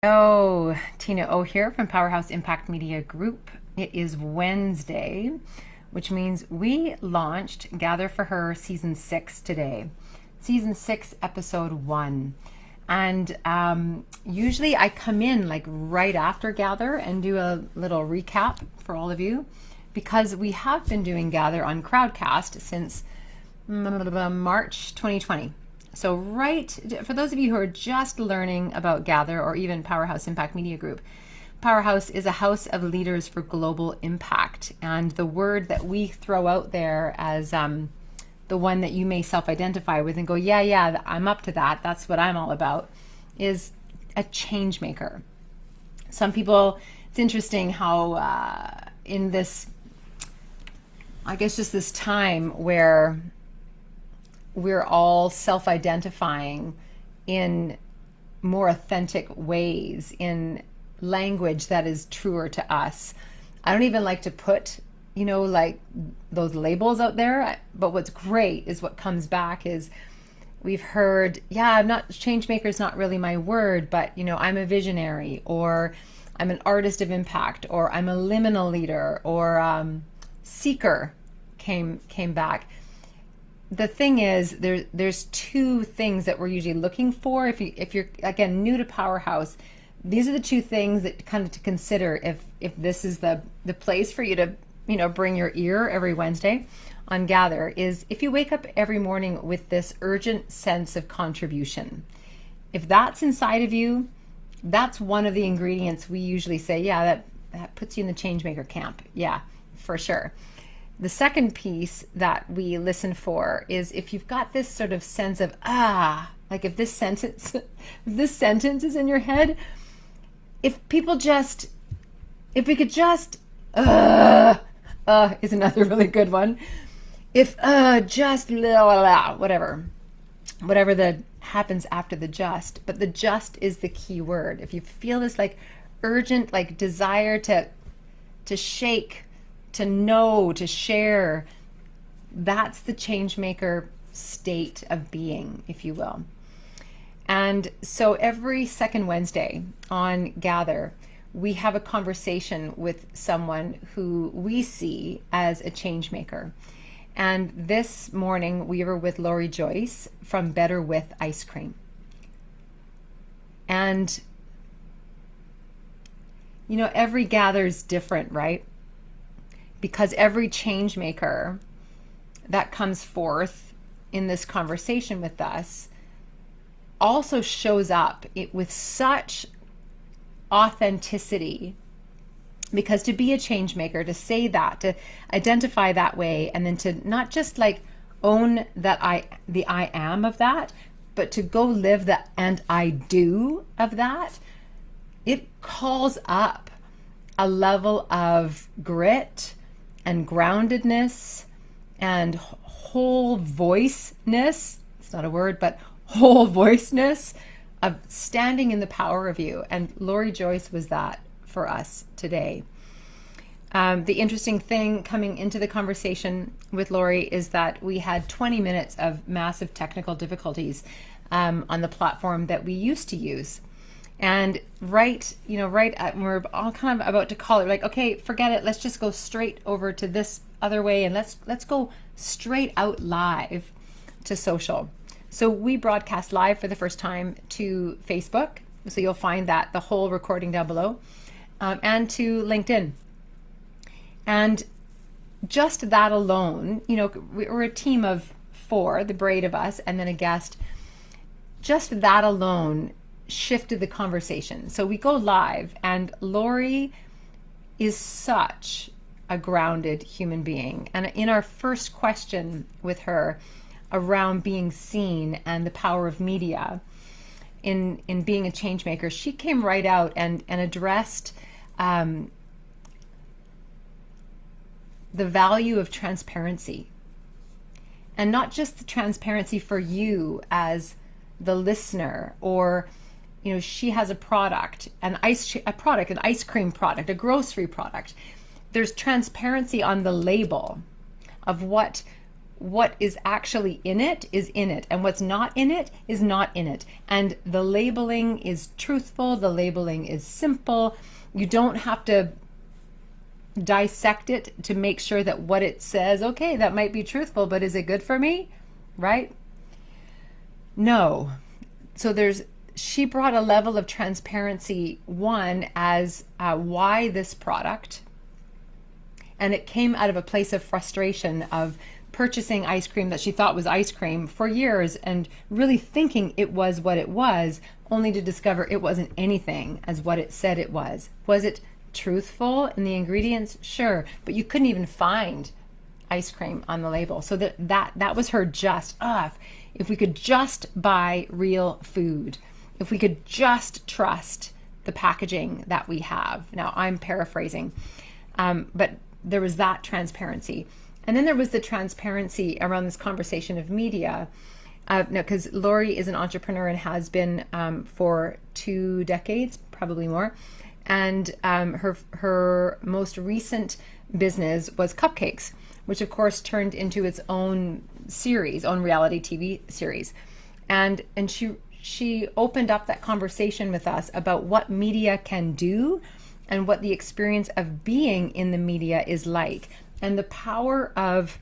Oh, TinaO here from Powerhouse Impact Media Group. It is Wednesday, which means we launched Gather for Her Season 6 today. Season 6, Episode 1. And usually I come in like right after Gather and do a little recap for all of you because we have been doing Gather on Crowdcast since March 2020. So for those of you who are just learning about Gather or even Powerhouse Impact Media Group, Powerhouse is a house of leaders for global impact. And the word that we throw out there as the one that you may self-identify with and go, yeah, I'm up to that. That's what I'm all about, is a change maker. Some people, it's interesting how in this, I guess just this time where we're all self-identifying in more authentic ways, in language that is truer to us. I don't even like to put, like those labels out there. But what's great is what comes back is we've heard, change maker is not really my word, but I'm a visionary, or I'm an artist of impact, or I'm a liminal leader, or seeker came back. The thing is, there's two things that we're usually looking for. If you're again new to Powerhouse, these are the two things that kind of to consider if this is the place for you to bring your ear every Wednesday on Gather, is if you wake up every morning with this urgent sense of contribution. If that's inside of you, that's one of the ingredients we usually say, that puts you in the Changemaker camp. Yeah, for sure. The second piece that we listen for is if you've got this sort of sense of, like if this sentence is in your head, if we could just, is another really good one. If just, whatever that happens after the just, but the just is the key word. If you feel this like urgent, like desire to shake, to know, to share, that's the Changemaker state of being, if you will. And so every second Wednesday on Gather, we have a conversation with someone who we see as a changemaker. And this morning we were with Joyce from Better With Ice Cream. And every Gather is different, right? Because every change maker that comes forth in this conversation with us also shows up with such authenticity. Because to be a change maker, to say that, to identify that way, and then to not just like own that the I am of that, but to go live the and I do of that, it calls up a level of grit and groundedness and whole voiceness. It's not a word, but whole voiceness of standing in the power of you. And Joyce was that for us today. The interesting thing coming into the conversation with Lori is that we had 20 minutes of massive technical difficulties on the platform that we used to use. And right at, we're all kind of about to call it, like, okay, forget it. Let's just go straight over to this other way, and let's go straight out live to social. So we broadcast live for the first time to Facebook. So you'll find that the whole recording down below, and to LinkedIn. And just that alone, we're a team of 4, the braid of us, and then a guest. Just that alone shifted the conversation. So we go live, and Lori is such a grounded human being. And in our first question with her around being seen and the power of media in being a change maker, she came right out and addressed the value of transparency. And not just the transparency for you as the listener, or she has a product, an ice cream product, a grocery product. There's transparency on the label of what what is actually in it is in it, and what's not in it is not in it. And the labeling is truthful, the labeling is simple. You don't have to dissect it to make sure that what it says, okay, that might be truthful, but is it good for me? Right? No. So she brought a level of transparency, one, as why this product, and it came out of a place of frustration of purchasing ice cream that she thought was ice cream for years and really thinking it was what it was, only to discover it wasn't anything as what it said it was. Was it truthful in the ingredients? Sure, but you couldn't even find ice cream on the label. So that was her if we could just buy real food, if we could just trust the packaging that we have. Now I'm paraphrasing, but there was that transparency. And then there was the transparency around this conversation of media. Because Lori is an entrepreneur and has been for 2 decades, probably more. And her most recent business was cupcakes, which of course turned into its own reality TV series. And she opened up that conversation with us about what media can do and what the experience of being in the media is like, and the power of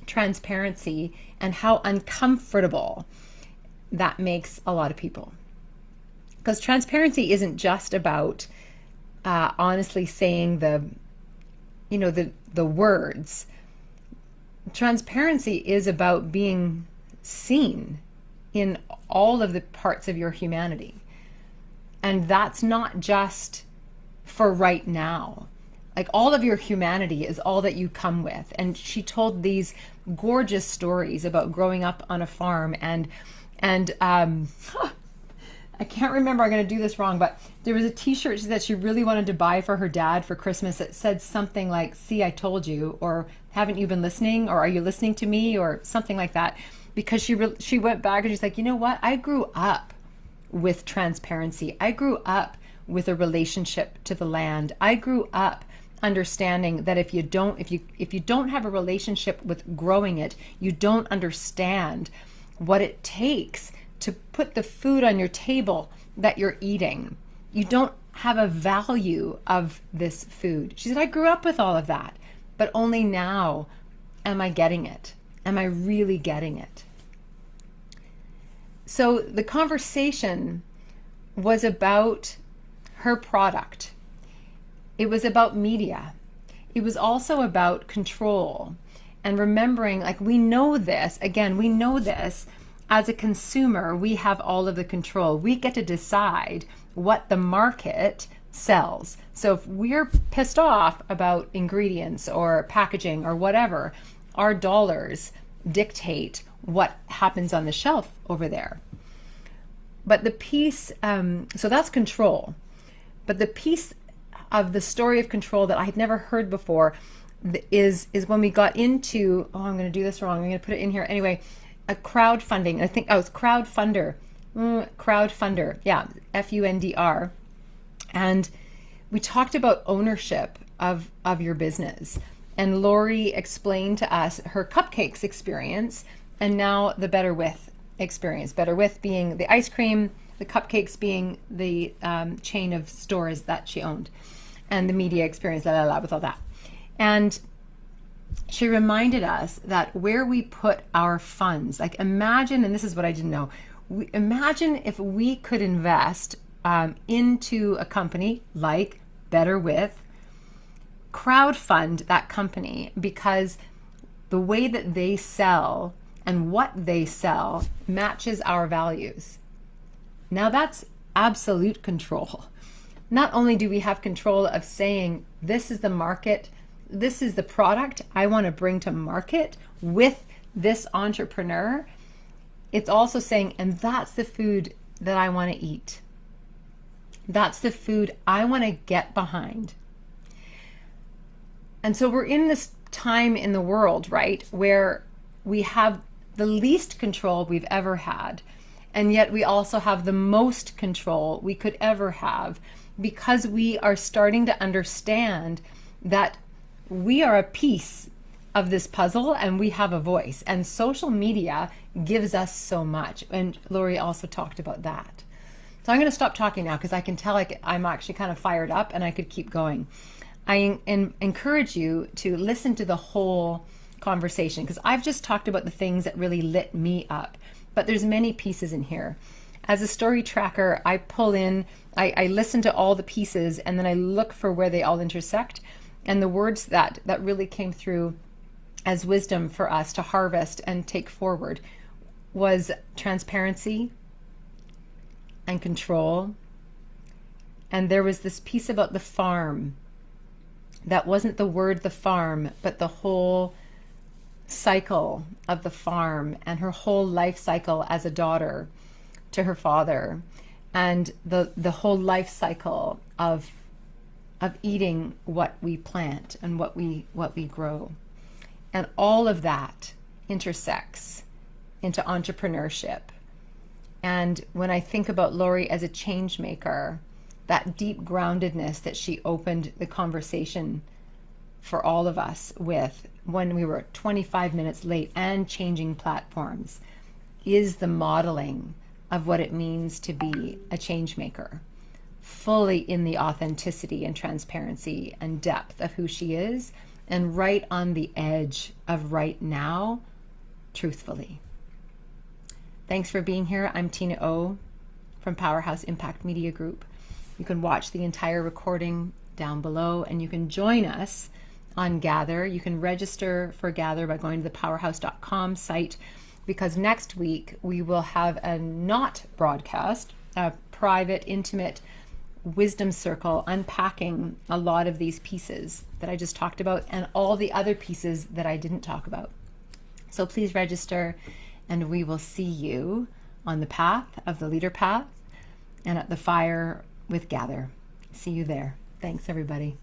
transparency and how uncomfortable that makes a lot of people. Because transparency isn't just about honestly saying the words. Transparency is about being seen in all of the parts of your humanity. And that's not just for right now. Like, all of your humanity is all that you come with. And she told these gorgeous stories about growing up on a farm and I can't remember, I'm going to do this wrong, but there was a t-shirt that she really wanted to buy for her dad for Christmas that said something like, "See, I told you," or "Haven't you been listening?" or "Are you listening to me?" or something like that. Because she went back and she's like, you know what? I grew up with transparency. I grew up with a relationship to the land. I grew up understanding that if you don't have a relationship with growing it, you don't understand what it takes to put the food on your table that you're eating. You don't have a value of this food. She said, I grew up with all of that, but only now am I getting it. Am I really getting it? So the conversation was about her product. It was about media. It was also about control and remembering, like, we know this as a consumer, we have all of the control. We get to decide what the market sells. So if we're pissed off about ingredients or packaging or whatever, our dollars dictate what happens on the shelf over there. But the piece, so that's control. But the piece of the story of control that I had never heard before is when we got into, I'm going to do this wrong, I'm going to put it in here anyway, a crowdfunding. I think it's crowdfunder, yeah, FUNDR. And we talked about ownership of your business. And Lori explained to us her cupcakes experience and now the Better With experience. Better With being the ice cream, the cupcakes being the chain of stores that she owned, and the media experience, with all that. And she reminded us that where we put our funds, like, imagine, and this is what I didn't know, imagine if we could invest into a company like Better With, crowdfund that company, because the way that they sell and what they sell matches our values. Now that's absolute control. Not only do we have control of saying, this is the market, this is the product I want to bring to market with this entrepreneur, it's also saying, and that's the food that I want to eat. That's the food I want to get behind. And so we're in this time in the world, right, where we have the least control we've ever had, and yet we also have the most control we could ever have, because we are starting to understand that we are a piece of this puzzle, and we have a voice. And social media gives us so much. And Lori also talked about that. So I'm going to stop talking now because I can tell I'm actually kind of fired up and I could keep going. I encourage you to listen to the whole conversation because I've just talked about the things that really lit me up. But there's many pieces in here. As a story tracker, I pull in, I listen to all the pieces and then I look for where they all intersect. And the words that really came through as wisdom for us to harvest and take forward was transparency and control. And there was this piece about the farm that wasn't the word the farm, but the whole cycle of the farm and her whole life cycle as a daughter to her father, and the whole life cycle of eating what we plant and what we grow. And all of that intersects into entrepreneurship. And when I think about Lori as a change maker, that deep groundedness that she opened the conversation for all of us with when we were 25 minutes late and changing platforms is the modeling of what it means to be a change maker, fully in the authenticity and transparency and depth of who she is, and right on the edge of right now, truthfully. Thanks for being here. I'm TinaO from Powerhouse Impact Media Group. You can watch the entire recording down below, and you can join us on Gather. You can register for Gather by going to the powerhouse.com site, because next week we will have a not broadcast, a private, intimate wisdom circle unpacking a lot of these pieces that I just talked about and all the other pieces that I didn't talk about. So please register, and we will see you on the path of the leader path and at the fire with Gather. See you there. Thanks, everybody.